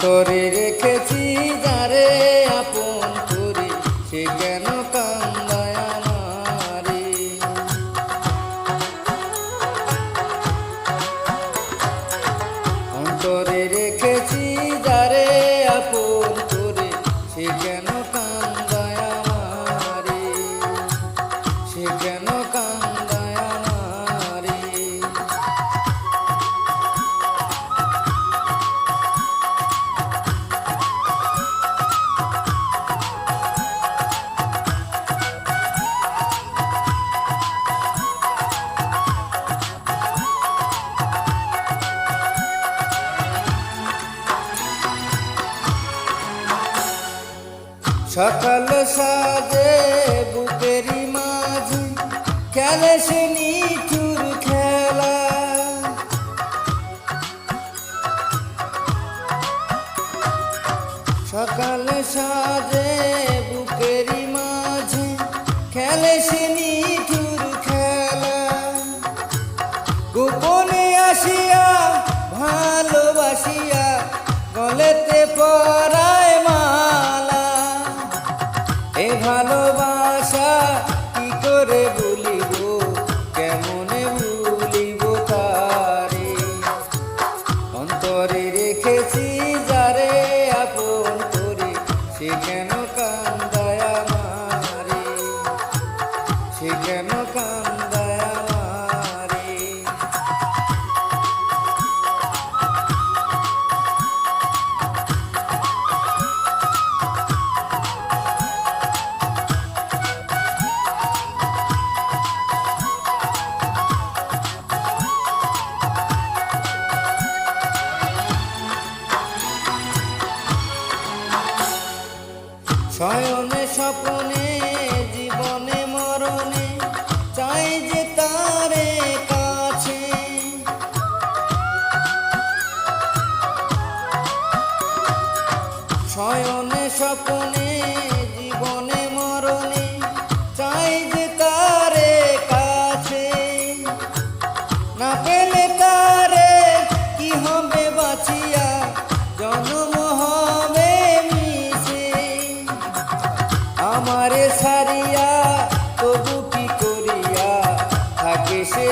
অন্তরে রেখেছি যারে আপন করে, সে কেন কান্দায় আমারে। অন্তরে রেখেছি যারে আপন করে, সে কেন কান্দায় আমারে, সে কেন কান্দায় আমারে। সকাল সাজে বুকেরই মাঝে খেলে সে নিঠুর খেলা। সকাল সাজে বুকেরই মাঝে খেলে সে নিঠুর খেলা। গোপনে আসিয়া ভালোবাসিয়া গলেতে পরায় মালা। এ ভালোবাসা কি করে ভুলিব, কেমনে ভুলিব তারে। অন্তরে রেখেছি যারে আপন করে, সে কেন কান্দায় আমারে, সে কেন কান্দায় আমারে। শয়নে স্বপ্নে জীবনে মরণে চাই যে তারে কাছে। শয়নে স্বপ্নে জীবনে মরণে চাই যে তারে কাছে। না পেলে তারে কি হবে বাঁচিয়া, জন্ম হবে মিশে। আমারে সারিয়া তবু কি করিয়া থাকে সে।